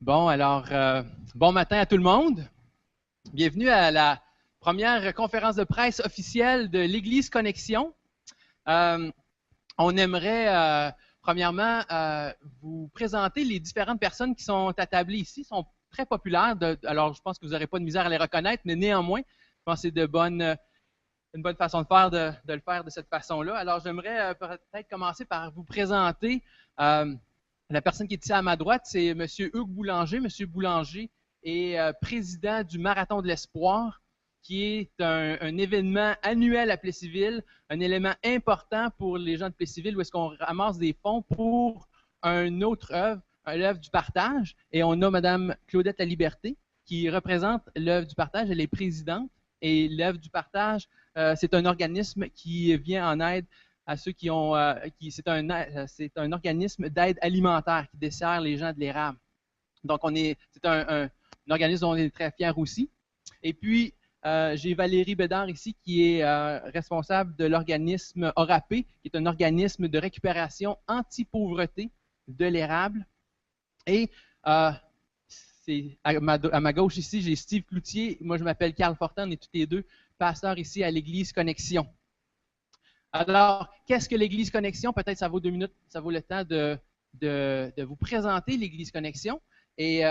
Bon, alors, bon matin à tout le monde. Bienvenue à la première conférence de presse officielle de l'Église Connexion. Euh, on aimerait, premièrement, vous présenter les différentes personnes qui sont attablées ici. Ils sont très populaires. Alors, je pense que vous n'aurez pas de misère à les reconnaître, mais néanmoins, je pense que c'est une bonne façon de faire de le faire de cette façon-là. Alors, j'aimerais peut-être commencer par vous présenter la personne qui est ici à ma droite, c'est M. Hugues Boulanger. M. Boulanger est président du Marathon de l'Espoir, qui est un événement annuel à Plessisville, un élément important pour les gens de Plessisville, où est-ce qu'on ramasse des fonds pour une autre œuvre, l'œuvre du partage. Et on a Mme Claudette Laliberté, qui représente l'œuvre du partage. Elle est présidente. Et l'œuvre du partage, c'est un organisme qui vient en aide à ceux qui ont. C'est un organisme d'aide alimentaire qui dessert les gens de l'érable. Donc, c'est un organisme dont on est très fiers aussi. Et puis, j'ai Valérie Bédard ici, qui est responsable de l'organisme ORAPé, qui est un organisme de récupération anti-pauvreté de l'érable. Et à ma gauche ici, j'ai Steve Cloutier. Moi, je m'appelle Carl Fortin. On est tous les deux pasteurs ici à l'Église Connexion. Alors, qu'est-ce que l'Église Connexion? Peut-être ça vaut 2 minutes, ça vaut le temps de vous présenter l'Église Connexion. Et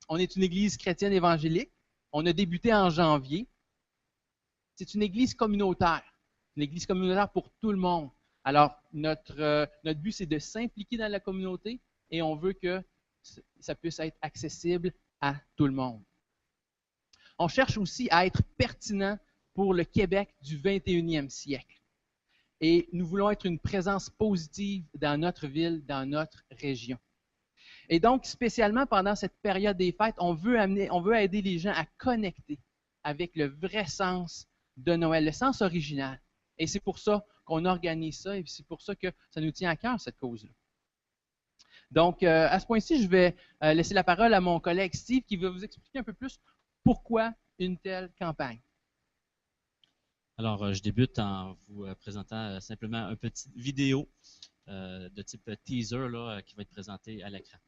on est une Église chrétienne évangélique. On a débuté en janvier. C'est une Église communautaire pour tout le monde. Alors, notre but, c'est de s'impliquer dans la communauté et on veut que ça puisse être accessible à tout le monde. On cherche aussi à être pertinent pour le Québec du 21e siècle. Et nous voulons être une présence positive dans notre ville, dans notre région. Et donc, spécialement pendant cette période des fêtes, on veut aider les gens à connecter avec le vrai sens de Noël, le sens original. Et c'est pour ça qu'on organise ça et c'est pour ça que ça nous tient à cœur, cette cause-là. Donc, à ce point-ci, je vais laisser la parole à mon collègue Steve qui va vous expliquer un peu plus pourquoi une telle campagne. Alors, je débute en vous présentant simplement une petite vidéo de type teaser là, qui va être présentée à l'écran.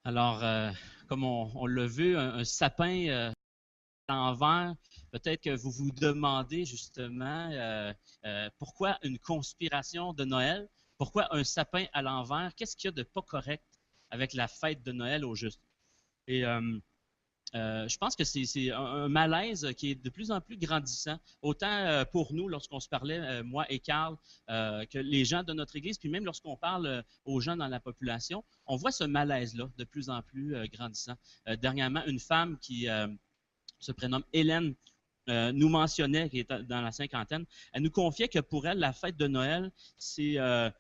Alors, comme on l'a vu, un sapin à l'envers, peut-être que vous vous demandez justement pourquoi une conspiration de Noël, pourquoi un sapin à l'envers, qu'est-ce qu'il y a de pas correct avec la fête de Noël au juste? Et je pense que c'est un malaise qui est de plus en plus grandissant, autant pour nous lorsqu'on se parlait, moi et Carl, que les gens de notre Église, puis même lorsqu'on parle aux gens dans la population, on voit ce malaise-là de plus en plus grandissant. Dernièrement, une femme qui se prénomme Hélène nous mentionnait, qui est dans la cinquantaine, elle nous confiait que pour elle, la fête de Noël, elle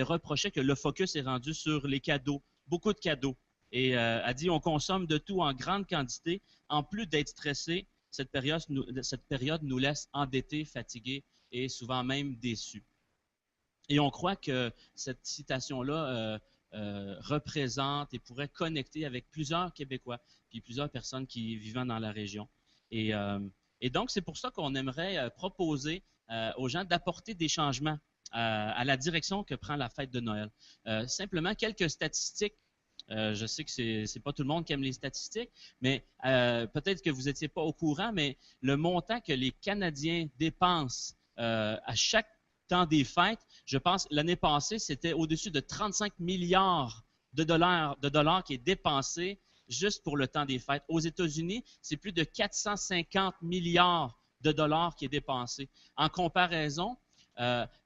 reprochait que le focus est rendu sur les cadeaux, beaucoup de cadeaux. Et elle dit, on consomme de tout en grande quantité. En plus d'être stressé, cette période nous laisse endettés, fatigués et souvent même déçus. Et on croit que cette citation-là représente et pourrait connecter avec plusieurs Québécois puis plusieurs personnes qui vivent dans la région. Et donc, c'est pour ça qu'on aimerait proposer aux gens d'apporter des changements à la direction que prend la fête de Noël. Simplement, quelques statistiques. Je sais que c'est pas tout le monde qui aime les statistiques, mais peut-être que vous n'étiez pas au courant, mais le montant que les Canadiens dépensent à chaque temps des fêtes, je pense l'année passée, c'était au-dessus de 35 milliards de dollars qui est dépensé juste pour le temps des fêtes. Aux États-Unis, c'est plus de 450 milliards de dollars qui est dépensé. En comparaison,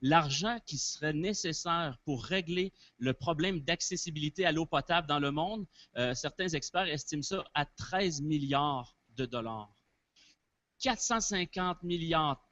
l'argent qui serait nécessaire pour régler le problème d'accessibilité à l'eau potable dans le monde, certains experts estiment ça à 13 milliards de dollars. 450 milliards,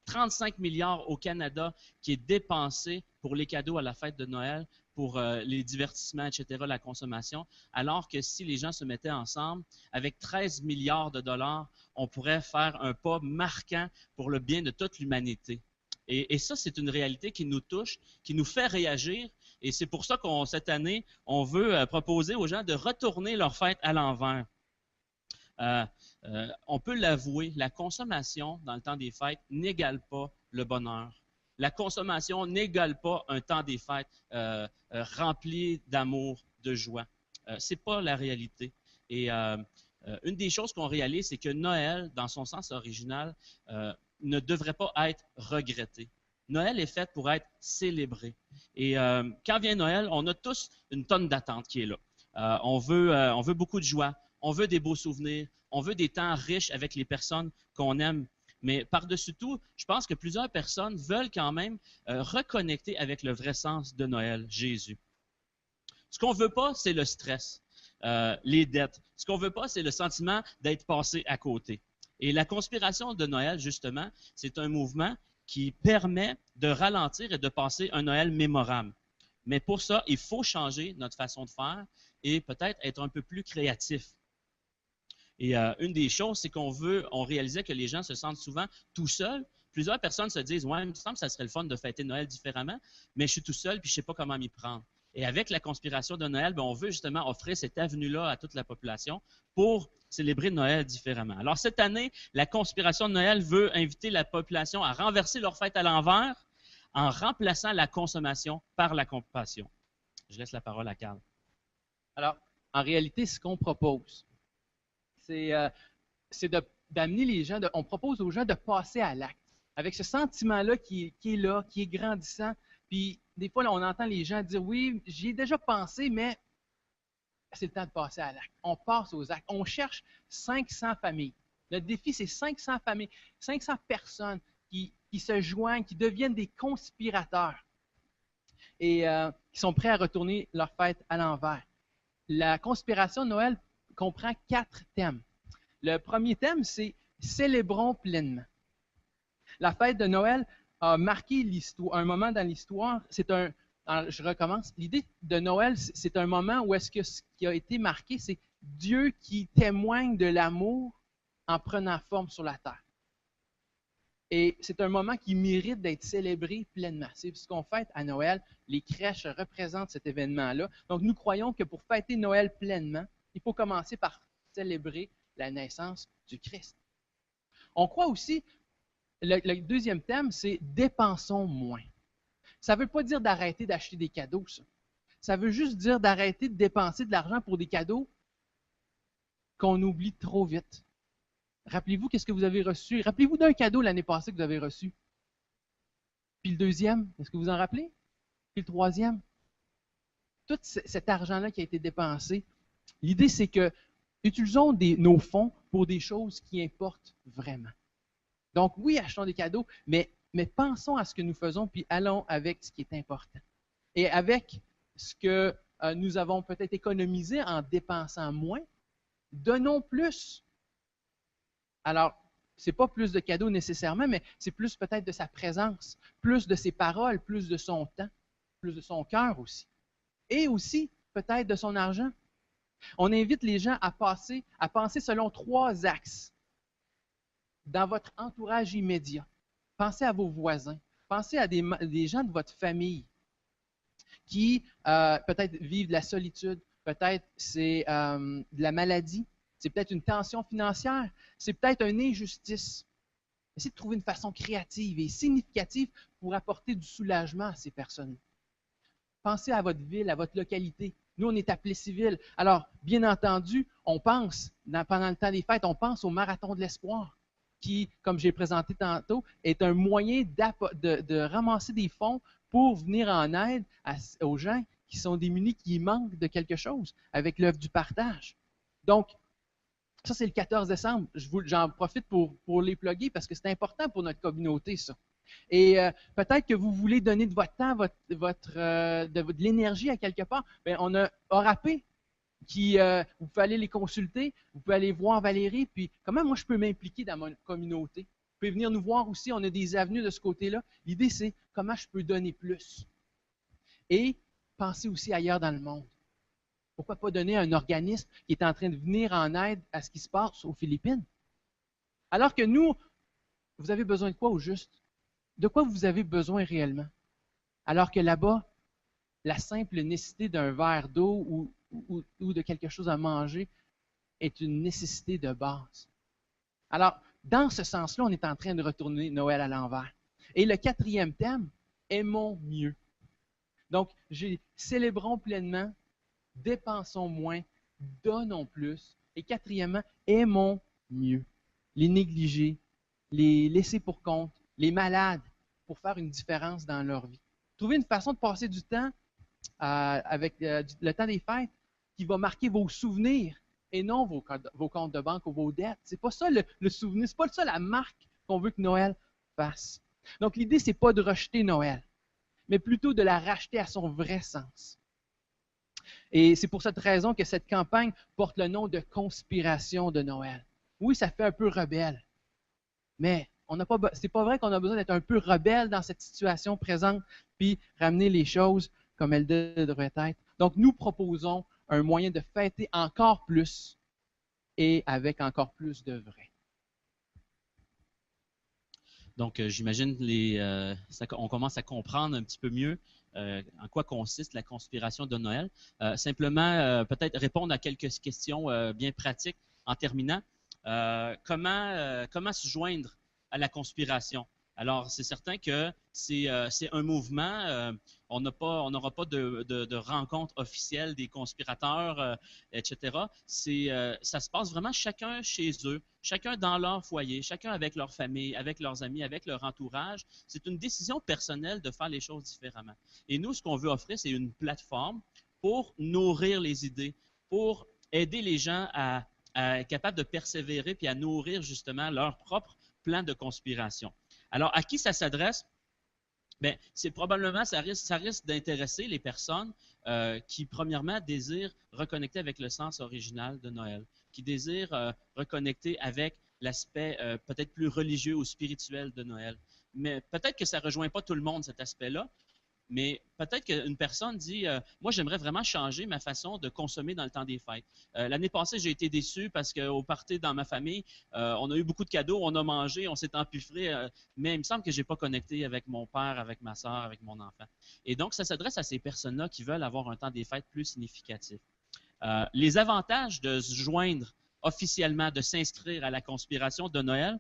35 milliards au Canada qui est dépensé pour les cadeaux à la fête de Noël, pour les divertissements, etc., la consommation, alors que si les gens se mettaient ensemble, avec 13 milliards de dollars, on pourrait faire un pas marquant pour le bien de toute l'humanité. Et ça, c'est une réalité qui nous touche, qui nous fait réagir, et c'est pour ça qu'on cette année, on veut proposer aux gens de retourner leur fête à l'envers. On peut l'avouer, la consommation dans le temps des fêtes n'égale pas le bonheur. La consommation n'égale pas un temps des fêtes rempli d'amour, de joie. C'est pas la réalité. Et une des choses qu'on réalise, c'est que Noël, dans son sens original, ne devrait pas être regretté. Noël est fait pour être célébré. Et quand vient Noël, on a tous une tonne d'attente qui est là. On veut beaucoup de joie, on veut des beaux souvenirs, on veut des temps riches avec les personnes qu'on aime. Mais par-dessus tout, je pense que plusieurs personnes veulent quand même reconnecter avec le vrai sens de Noël, Jésus. Ce qu'on ne veut pas, c'est le stress, les dettes. Ce qu'on ne veut pas, c'est le sentiment d'être passé à côté. Et la conspiration de Noël, justement, c'est un mouvement qui permet de ralentir et de passer un Noël mémorable. Mais pour ça, il faut changer notre façon de faire et peut-être être un peu plus créatif. Et une des choses, c'est on réalisait que les gens se sentent souvent tout seuls. Plusieurs personnes se disent « Ouais, il me semble que ça serait le fun de fêter Noël différemment, mais je suis tout seul puis je ne sais pas comment m'y prendre. » Et avec la conspiration de Noël, on veut justement offrir cette avenue-là à toute la population pour célébrer Noël différemment. Alors cette année, la conspiration de Noël veut inviter la population à renverser leur fête à l'envers en remplaçant la consommation par la compassion. Je laisse la parole à Carl. Alors, en réalité, ce qu'on propose, c'est d'amener les gens, on propose aux gens de passer à l'acte, avec ce sentiment-là qui est là, qui est grandissant. Puis des fois, là, on entend les gens dire « Oui, j'y ai déjà pensé, mais c'est le temps de passer à l'acte. » On passe aux actes. On cherche 500 familles. Le défi, c'est 500 familles, 500 personnes qui se joignent, qui deviennent des conspirateurs et qui sont prêts à retourner leur fête à l'envers. La conspiration de Noël comprend 4 thèmes. Le premier thème, c'est « Célébrons pleinement ». La fête de Noël a marqué un moment dans l'histoire. Je recommence. L'idée de Noël, c'est un moment où est-ce que ce qui a été marqué, c'est Dieu qui témoigne de l'amour en prenant forme sur la terre. Et c'est un moment qui mérite d'être célébré pleinement. C'est ce qu'on fête à Noël. Les crèches représentent cet événement-là. Donc, nous croyons que pour fêter Noël pleinement, il faut commencer par célébrer la naissance du Christ. On croit aussi, le deuxième thème, c'est « Dépensons moins ». Ça ne veut pas dire d'arrêter d'acheter des cadeaux, ça. Ça veut juste dire d'arrêter de dépenser de l'argent pour des cadeaux qu'on oublie trop vite. Rappelez-vous qu'est-ce que vous avez reçu. Rappelez-vous d'un cadeau l'année passée que vous avez reçu. Puis le deuxième, est-ce que vous en rappelez? Puis le troisième. Tout cet argent-là qui a été dépensé, l'idée c'est que utilisons nos fonds pour des choses qui importent vraiment. Donc oui, achetons des cadeaux, mais pensons à ce que nous faisons, puis allons avec ce qui est important. Et avec ce que nous avons peut-être économisé en dépensant moins, donnons plus. Alors, ce n'est pas plus de cadeaux nécessairement, mais c'est plus peut-être de sa présence, plus de ses paroles, plus de son temps, plus de son cœur aussi. Et aussi, peut-être de son argent. On invite les gens à penser selon 3 axes. Dans votre entourage immédiat, pensez à vos voisins, pensez à des gens de votre famille qui peut-être vivent de la solitude, peut-être c'est de la maladie, c'est peut-être une tension financière, c'est peut-être une injustice. Essayez de trouver une façon créative et significative pour apporter du soulagement à ces personnes. Pensez à votre ville, à votre localité. Nous, on est à Plessisville. Alors, bien entendu, on pense, pendant le temps des fêtes, on pense au Marathon de l'Espoir, qui, comme j'ai présenté tantôt, est un moyen de ramasser des fonds pour venir en aide aux gens qui sont démunis, qui manquent de quelque chose avec l'œuvre du partage. Donc, ça, c'est le 14 décembre. J'en profite pour les plugger parce que c'est important pour notre communauté, ça. Et peut-être que vous voulez donner de votre temps, de l'énergie à quelque part. Bien, on a Orapé qui, vous pouvez aller les consulter, vous pouvez aller voir Valérie, puis comment moi je peux m'impliquer dans ma communauté. Vous pouvez venir nous voir aussi, on a des avenues de ce côté-là. L'idée, c'est comment je peux donner plus. Et pensez aussi ailleurs dans le monde. Pourquoi pas donner à un organisme qui est en train de venir en aide à ce qui se passe aux Philippines? Alors que nous, vous avez besoin de quoi au juste? De quoi vous avez besoin réellement? Alors que là-bas, la simple nécessité d'un verre d'eau ou de quelque chose à manger est une nécessité de base. Alors, dans ce sens-là, on est en train de retourner Noël à l'envers. Et le 4e thème, aimons mieux. Donc, célébrons pleinement, dépensons moins, donnons plus. Et 4e, aimons mieux. Les négligés, les laisser pour compte, les malades, pour faire une différence dans leur vie. Trouvez une façon de passer du temps avec le temps des fêtes qui va marquer vos souvenirs et non vos comptes de banque ou vos dettes. C'est pas ça le souvenir, c'est pas ça la marque qu'on veut que Noël fasse. Donc l'idée, c'est pas de rejeter Noël, mais plutôt de la racheter à son vrai sens. Et c'est pour cette raison que cette campagne porte le nom de conspiration de Noël. Oui, ça fait un peu rebelle, mais c'est pas vrai qu'on a besoin d'être un peu rebelle dans cette situation présente, puis ramener les choses comme elles devraient être. Donc, nous proposons un moyen de fêter encore plus et avec encore plus de vrai. Donc, j'imagine on commence à comprendre un petit peu mieux en quoi consiste la conspiration de Noël. Simplement, peut-être répondre à quelques questions bien pratiques en terminant. Comment se joindre à la conspiration? Alors, c'est certain que c'est un mouvement. On n'aura pas de rencontre officielle des conspirateurs, etc. Ça se passe vraiment chacun chez eux, chacun dans leur foyer, chacun avec leur famille, avec leurs amis, avec leur entourage. C'est une décision personnelle de faire les choses différemment. Et nous, ce qu'on veut offrir, c'est une plateforme pour nourrir les idées, pour aider les gens à être capables de persévérer puis à nourrir justement leur propre plan de conspiration. Alors, à qui ça s'adresse? Bien, c'est probablement, ça risque d'intéresser les personnes qui, premièrement, désirent reconnecter avec le sens original de Noël, qui désirent reconnecter avec l'aspect peut-être plus religieux ou spirituel de Noël. Mais peut-être que ça ne rejoint pas tout le monde, cet aspect-là. Mais peut-être qu'une personne dit moi, j'aimerais vraiment changer ma façon de consommer dans le temps des fêtes. L'année passée, j'ai été déçu parce qu'au party dans ma famille, on a eu beaucoup de cadeaux, on a mangé, on s'est empiffré, mais il me semble que je n'ai pas connecté avec mon père, avec ma soeur, avec mon enfant. Et donc, ça s'adresse à ces personnes-là qui veulent avoir un temps des fêtes plus significatif. Les avantages de se joindre officiellement, de s'inscrire à la conspiration de Noël,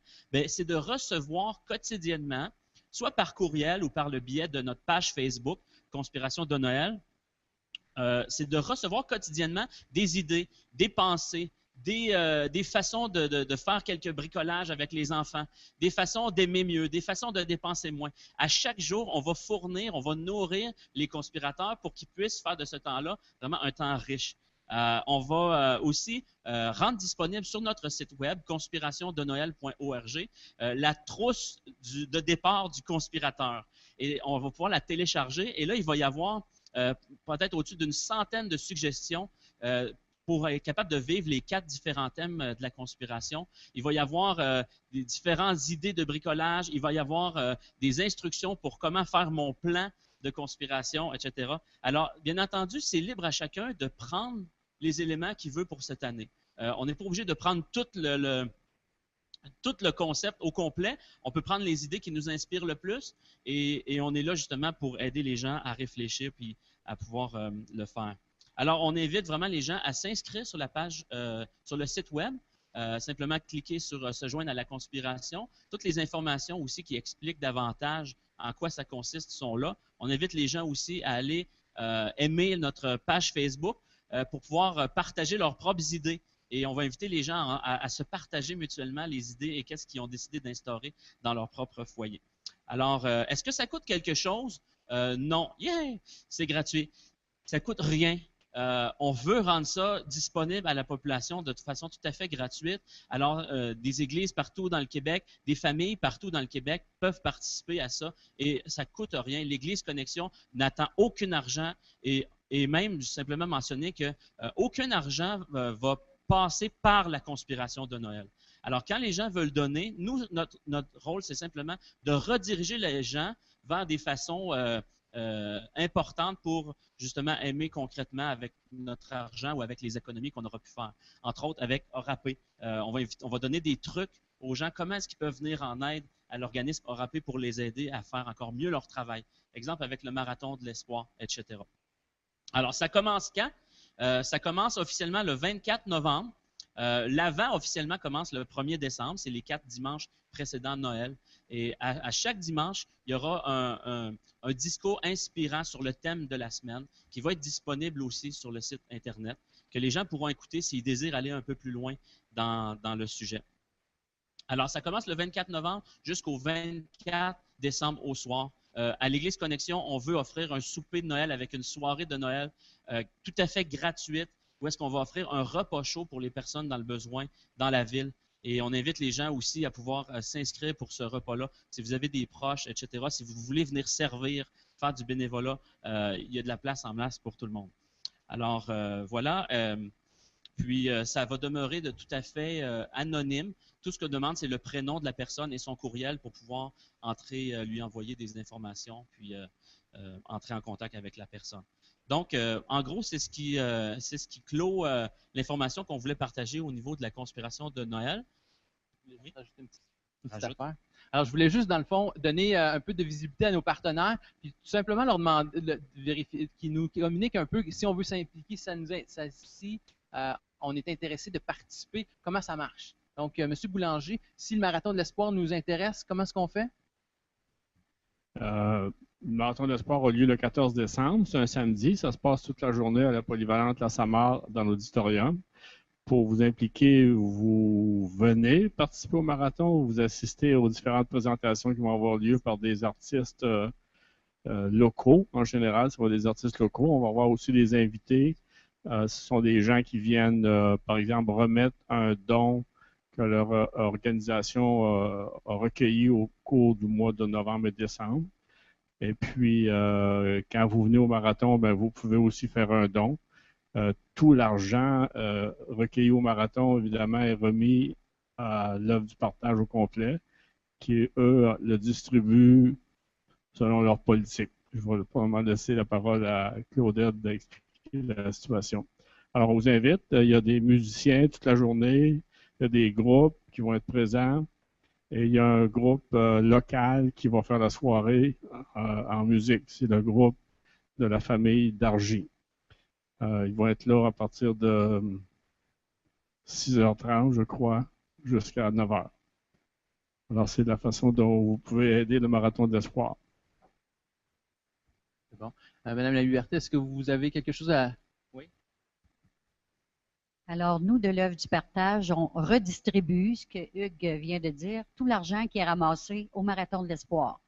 c'est de recevoir quotidiennement, soit par courriel ou par le biais de notre page Facebook, Conspiration de Noël, c'est de recevoir quotidiennement des idées, des pensées, des façons de faire quelques bricolages avec les enfants, des façons d'aimer mieux, des façons de dépenser moins. À chaque jour, on va nourrir les conspirateurs pour qu'ils puissent faire de ce temps-là vraiment un temps riche. On va aussi rendre disponible sur notre site web, conspirationdenoël.org, la trousse de départ du conspirateur. Et on va pouvoir la télécharger. Et là, il va y avoir peut-être au-dessus d'une centaine de suggestions pour être capable de vivre les 4 différents thèmes de la conspiration. Il va y avoir des différentes idées de bricolage. Il va y avoir des instructions pour comment faire mon plan de conspiration, etc. Alors, bien entendu, c'est libre à chacun de prendre les éléments qu'il veut pour cette année. On n'est pas obligé de prendre tout le concept au complet. On peut prendre les idées qui nous inspirent le plus et on est là justement pour aider les gens à réfléchir puis à pouvoir le faire. Alors, on invite vraiment les gens à s'inscrire sur la page, sur le site web. Simplement cliquer sur se joindre à la conspiration. Toutes les informations aussi qui expliquent davantage en quoi ça consiste sont là. On invite les gens aussi à aller aimer notre page Facebook pour pouvoir partager leurs propres idées. Et on va inviter les gens à se partager mutuellement les idées et qu'est-ce qu'ils ont décidé d'instaurer dans leur propre foyer. Alors, est-ce que ça coûte quelque chose? Non. Yeah! C'est gratuit. Ça coûte rien. On veut rendre ça disponible à la population de façon tout à fait gratuite. Alors, des églises partout dans le Québec, des familles partout dans le Québec peuvent participer à ça et ça ne coûte rien. L'Église Connexion n'attend aucun argent et même simplement mentionner que aucun argent va passer par la conspiration de Noël. Alors, quand les gens veulent donner, nous, notre rôle, c'est simplement de rediriger les gens vers des façons importantes pour justement aimer concrètement avec notre argent ou avec les économies qu'on aura pu faire. Entre autres, avec Orapé. On va donner des trucs aux gens, comment est-ce qu'ils peuvent venir en aide à l'organisme Orapé pour les aider à faire encore mieux leur travail. Exemple avec le marathon de l'espoir, etc. Alors, ça commence quand? Ça commence officiellement le 24 novembre. L'Avent officiellement commence le 1er décembre, c'est les 4 dimanches précédents Noël. Et à chaque dimanche, il y aura un discours inspirant sur le thème de la semaine qui va être disponible aussi sur le site Internet, que les gens pourront écouter s'ils désirent aller un peu plus loin dans le sujet. Alors, ça commence le 24 novembre jusqu'au 24 décembre au soir. À l'Église Connexion, on veut offrir un souper de Noël avec une soirée de Noël tout à fait gratuite, où est-ce qu'on va offrir un repas chaud pour les personnes dans le besoin dans la ville. Et on invite les gens aussi à pouvoir s'inscrire pour ce repas-là. Si vous avez des proches, etc., si vous voulez venir servir, faire du bénévolat, il y a de la place en masse pour tout le monde. Alors, voilà. Puis, ça va demeurer de tout à fait anonyme. Tout ce que demande, c'est le prénom de la personne et son courriel pour pouvoir entrer, lui envoyer des informations, puis entrer en contact avec la personne. Donc, en gros, c'est ce qui clôt l'information qu'on voulait partager au niveau de la conspiration de Noël. Oui. Alors, je voulais juste, dans le fond, donner un peu de visibilité à nos partenaires, puis tout simplement leur demander de vérifier, qu'ils nous communiquent un peu si on veut s'impliquer, si on est intéressé de participer, comment ça marche. Donc, M. Boulanger, si le Marathon de l'Espoir nous intéresse, comment est-ce qu'on fait? Le Marathon de l'Espoir a lieu le 14 décembre, c'est un samedi. Ça se passe toute la journée à la polyvalente La Samar dans l'auditorium. Pour vous impliquer, vous venez participer au marathon, vous assistez aux différentes présentations qui vont avoir lieu par des artistes locaux. En général, ce sont des artistes locaux. On va avoir aussi des invités. Ce sont des gens qui viennent, par exemple, remettre un don que leur organisation a recueilli au cours du mois de novembre et décembre. Et puis, quand vous venez au marathon, ben, vous pouvez aussi faire un don. Tout l'argent recueilli au marathon, évidemment, est remis à l'œuvre du partage au complet, qui, eux, le distribuent selon leur politique. Je vais probablement laisser la parole à Claudette d'expliquer la situation. Alors, on vous invite. Il y a des musiciens toute la journée. Il y a des groupes qui vont être présents. Et il y a un groupe local qui va faire la soirée en musique. C'est le groupe de la famille Dargy. Ils vont être là à partir de 6h30, je crois, jusqu'à 9h. Alors, c'est la façon dont vous pouvez aider le Marathon de l'Espoir. C'est bon. Madame La Liberté, est-ce que vous avez quelque chose à... Oui? Alors, nous, de l'œuvre du partage, on redistribue, ce que Hugues vient de dire, tout l'argent qui est ramassé au Marathon de l'Espoir.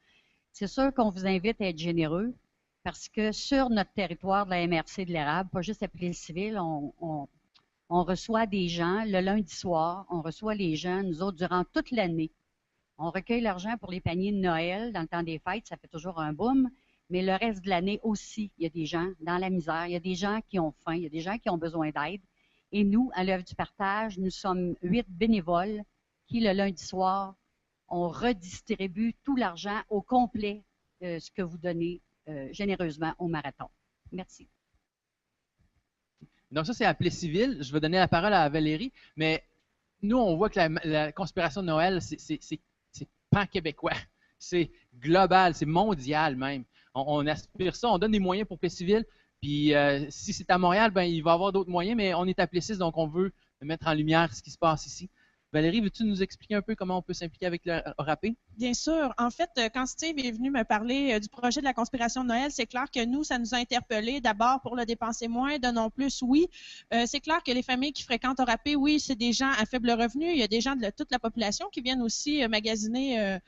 C'est sûr qu'on vous invite à être généreux parce que sur notre territoire de la MRC de l'Érable, pas juste à Plessisville, on reçoit des gens le lundi soir, on reçoit les gens, nous autres, durant toute l'année. On recueille l'argent pour les paniers de Noël dans le temps des fêtes, ça fait toujours un boom, mais le reste de l'année aussi, il y a des gens dans la misère, il y a des gens qui ont faim, il y a des gens qui ont besoin d'aide. Et nous, à l'œuvre du partage, nous sommes 8 bénévoles qui, le lundi soir, on redistribue tout l'argent au complet, ce que vous donnez généreusement au marathon. Merci. Donc ça, c'est à Plessisville. Je vais donner la parole à Valérie, mais nous, on voit que la conspiration de Noël, c'est pan-québécois. C'est global, c'est mondial même. On aspire ça, on donne des moyens pour Plessisville. Puis si c'est à Montréal, ben, il va y avoir d'autres moyens, mais on est à Plessis, donc on veut mettre en lumière ce qui se passe ici. Valérie, veux-tu nous expliquer un peu comment on peut s'impliquer avec le Orapé? Bien sûr. En fait, quand Steve est venu me parler du projet de la conspiration de Noël, c'est clair que nous, ça nous a interpellés. D'abord, pour le dépenser moins, donnons plus, oui. C'est clair que les familles qui fréquentent Orapé, oui, c'est des gens à faible revenu. Il y a des gens de toute la population qui viennent aussi magasiner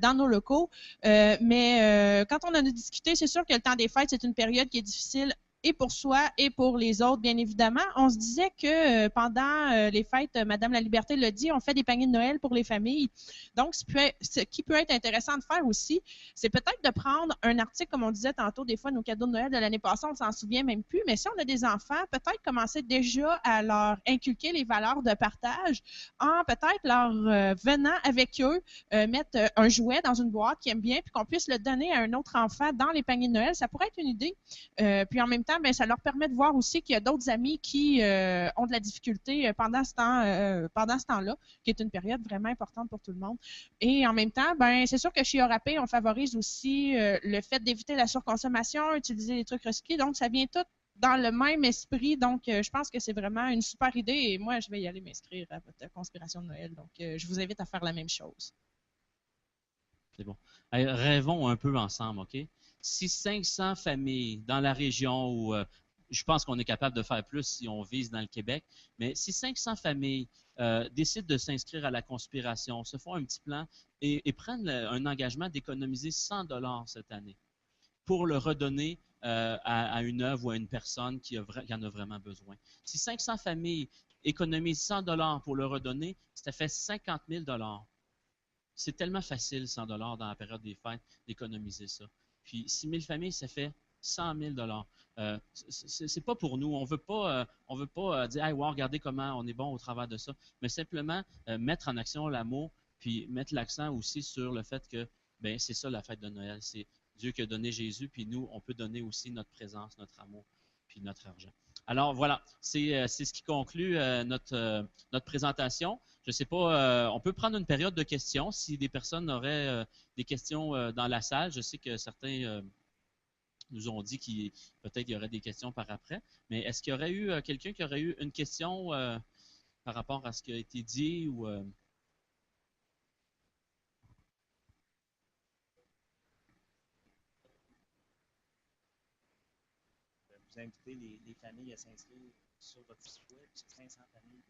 dans nos locaux. Mais quand on en a discuté, c'est sûr que le temps des fêtes, c'est une période qui est difficile et pour soi et pour les autres, bien évidemment. On se disait que pendant les fêtes, Madame la Liberté l'a dit, on fait des paniers de Noël pour les familles. Donc, ce qui peut être intéressant de faire aussi, c'est peut-être de prendre un article, comme on disait tantôt, des fois, nos cadeaux de Noël de l'année passée, on s'en souvient même plus, mais si on a des enfants, peut-être commencer déjà à leur inculquer les valeurs de partage en peut-être leur venant avec eux, mettre un jouet dans une boîte qu'ils aiment bien, puis qu'on puisse le donner à un autre enfant dans les paniers de Noël. Ça pourrait être une idée. Puis en même temps, ben, ça leur permet de voir aussi qu'il y a d'autres amis qui ont de la difficulté pendant ce temps-là, qui est une période vraiment importante pour tout le monde. Et en même temps, ben, c'est sûr que chez Orapé, on favorise aussi le fait d'éviter la surconsommation, utiliser des trucs recyclés. Donc, ça vient tout dans le même esprit. Donc, je pense que c'est vraiment une super idée. Et moi, je vais y aller m'inscrire à votre conspiration de Noël. Donc, je vous invite à faire la même chose. C'est bon. Allez, rêvons un peu ensemble, OK? Si 500 familles dans la région où je pense qu'on est capable de faire plus si on vise dans le Québec, mais si 500 familles décident de s'inscrire à la conspiration, se font un petit plan et prennent un engagement d'économiser 100 $ cette année pour le redonner à une œuvre ou à une personne qui en a vraiment besoin. Si 500 familles économisent 100 $ pour le redonner, ça fait 50 000 $. C'est tellement facile, 100 $ dans la période des fêtes, d'économiser ça. Puis 6 000 familles, ça fait 100 000 $. C'est pas pour nous. On veut pas dire, hey, wow, regardez comment on est bon au travers de ça. Mais simplement mettre en action l'amour, puis mettre l'accent aussi sur le fait que, ben, c'est ça la fête de Noël. C'est Dieu qui a donné Jésus, puis nous, on peut donner aussi notre présence, notre amour, puis notre argent. Alors voilà, c'est ce qui conclut notre présentation. Je ne sais pas, on peut prendre une période de questions si des personnes auraient des questions dans la salle. Je sais que certains nous ont dit qu'il peut-être y aurait des questions par après. Mais est-ce qu'il y aurait eu quelqu'un qui aurait eu une question par rapport à ce qui a été dit ou Vous invitez les familles à s'inscrire sur votre site web, sur 500 familles.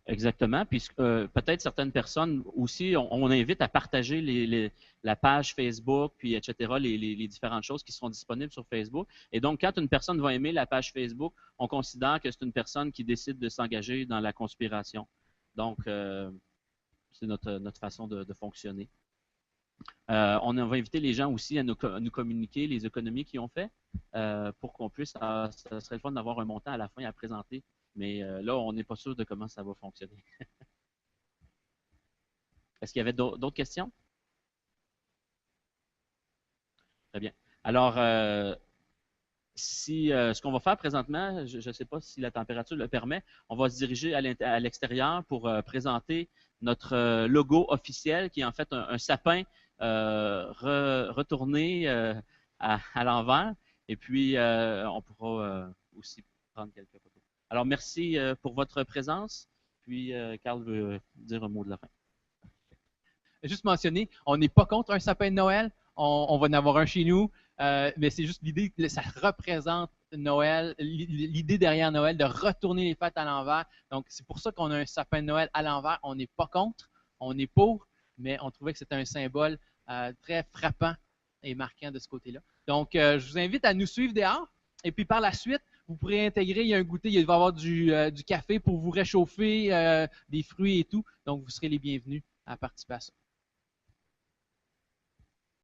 Exactement. Puis peut-être certaines personnes aussi, on invite à partager la page Facebook, puis etc., les différentes choses qui seront disponibles sur Facebook. Et donc, quand une personne va aimer la page Facebook, on considère que c'est une personne qui décide de s'engager dans la conspiration. Donc, c'est notre façon de fonctionner. On va inviter les gens aussi à nous communiquer les économies qu'ils ont fait pour qu'on puisse, ça serait le fun d'avoir un montant à la fin à présenter. Mais là, on n'est pas sûr de comment ça va fonctionner. Est-ce qu'il y avait d'autres questions? Très bien. Alors, ce qu'on va faire présentement, je ne sais pas si la température le permet, on va se diriger à l'extérieur pour présenter notre logo officiel qui est en fait un sapin retourné à l'envers. Et puis, on pourra aussi prendre quelques photos. Alors, merci pour votre présence. Puis, Carl veut dire un mot de la fin. Juste mentionner, on n'est pas contre un sapin de Noël. On va en avoir un chez nous. Mais c'est juste l'idée, ça représente Noël, l'idée derrière Noël de retourner les fêtes à l'envers. Donc, c'est pour ça qu'on a un sapin de Noël à l'envers. On n'est pas contre, on est pour, mais on trouvait que c'était un symbole très frappant et marquant de ce côté-là. Donc, je vous invite à nous suivre dehors. Et puis, par la suite, vous pourrez intégrer, il y a un goûter, il va y avoir du café pour vous réchauffer, des fruits et tout. Donc, vous serez les bienvenus à participer à ça.